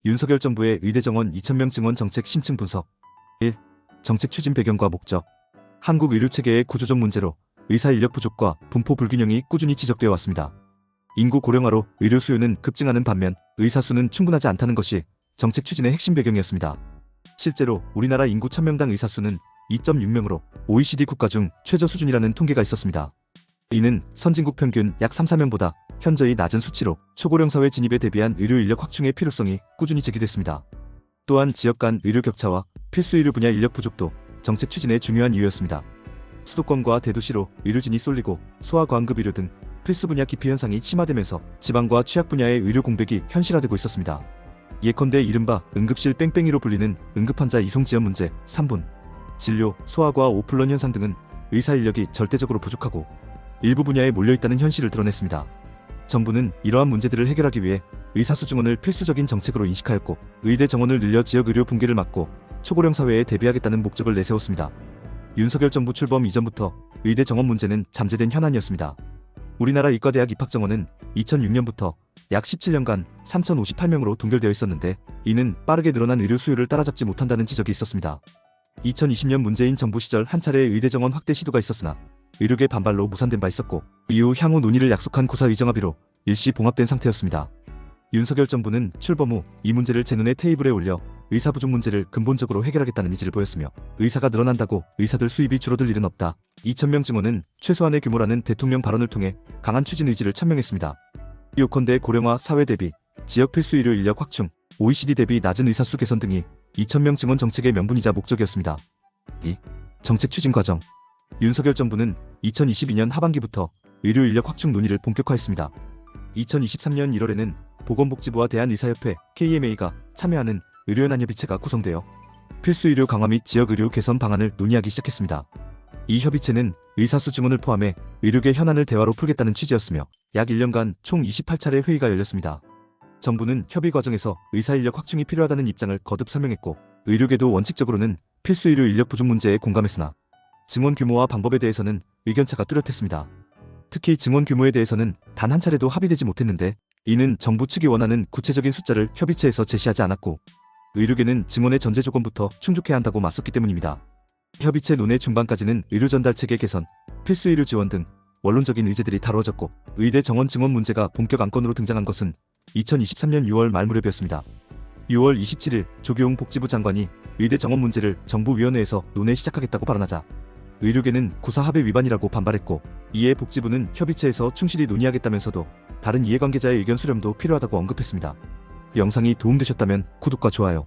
윤석열 정부의 의대 정원 2,000명 증원 정책 심층 분석. 1. 정책 추진 배경과 목적. 한국 의료체계의 구조적 문제로 의사 인력 부족과 분포 불균형이 꾸준히 지적되어 왔습니다. 인구 고령화로 의료 수요는 급증하는 반면 의사 수는 충분하지 않다는 것이 정책 추진의 핵심 배경이었습니다. 실제로 우리나라 인구 1000명당 의사 수는 2.6명으로 OECD 국가 중 최저 수준이라는 통계가 있었습니다. 이는 선진국 평균 약 3-4명보다 현저히 낮은 수치로 초고령 사회 진입에 대비한 의료 인력 확충의 필요성이 꾸준히 제기됐습니다. 또한 지역 간 의료 격차와 필수 의료 분야 인력 부족도 정책 추진의 중요한 이유였습니다. 수도권과 대도시로 의료진이 쏠리고 소아과응급 의료 등 필수 분야 기피 현상이 심화되면서 지방과 취약 분야의 의료 공백이 현실화되고 있었습니다. 예컨대 이른바 응급실 뺑뺑이로 불리는 응급환자 이송 지연 문제, 3분, 진료, 소아과 오플런 현상 등은 의사 인력이 절대적으로 부족하고 일부 분야에 몰려있다는 현실을 드러냈습니다. 정부는 이러한 문제들을 해결하기 위해 의사수 증원을 필수적인 정책으로 인식하였고 의대 정원을 늘려 지역 의료 붕괴를 막고 초고령 사회에 대비하겠다는 목적을 내세웠습니다. 윤석열 정부 출범 이전부터 의대 정원 문제는 잠재된 현안이었습니다. 우리나라 의과대학 입학 정원은 2006년부터 약 17년간 3,058명으로 동결되어 있었는데 이는 빠르게 늘어난 의료 수요를 따라잡지 못한다는 지적이 있었습니다. 2020년 문재인 정부 시절 한 차례 의대 정원 확대 시도가 있었으나 의료계 반발로 무산된 바 있었고 이후 향후 논의를 약속한 구사의정합의로 일시 봉합된 상태였습니다. 윤석열 정부는 출범 후 이 문제를 제논의 테이블에 올려 의사 부족 문제를 근본적으로 해결하겠다는 의지를 보였으며 의사가 늘어난다고 의사들 수입이 줄어들 일은 없다. 2,000명 증원은 최소한의 규모라는 대통령 발언을 통해 강한 추진 의지를 천명했습니다. 요컨대 고령화 사회 대비, 지역 필수 의료 인력 확충, OECD 대비 낮은 의사 수 개선 등이 2,000명 증원 정책의 명분이자 목적이었습니다. 2. 정책 추진 과정. 윤석열 정부는 2022년 하반기부터 의료 인력 확충 논의를 본격화했습니다. 2023년 1월에는 보건복지부와 대한의사협회 KMA가 참여하는 의료연합협의체가 구성되어 필수 의료 강화 및 지역 의료 개선 방안을 논의하기 시작했습니다. 이 협의체는 의사수 증원을 포함해 의료계 현안을 대화로 풀겠다는 취지였으며 약 1년간 총 28차례 회의가 열렸습니다. 정부는 협의 과정에서 의사 인력 확충이 필요하다는 입장을 거듭 설명했고 의료계도 원칙적으로는 필수 의료 인력 부족 문제에 공감했으나 증원 규모와 방법에 대해서는 의견차가 뚜렷했습니다. 특히 증원 규모에 대해서는 단 한 차례도 합의되지 못했는데 이는 정부 측이 원하는 구체적인 숫자를 협의체에서 제시하지 않았고 의료계는 증원의 전제 조건부터 충족해야 한다고 맞섰기 때문입니다. 협의체 논의 중반까지는 의료 전달 체계 개선, 필수 의료 지원 등 원론적인 의제들이 다루어졌고 의대 정원 증원 문제가 본격 안건으로 등장한 것은 2023년 6월 말 무렵이었습니다. 6월 27일 조규용 복지부 장관이 의대 정원 문제를 정부위원회에서 논의 시작하겠다고 발언하자 의료계는 구사합의 위반이라고 반발했고 이에 복지부는 협의체에서 충실히 논의하겠다면서도 다른 이해관계자의 의견 수렴도 필요하다고 언급했습니다. 영상이 도움되셨다면 구독과 좋아요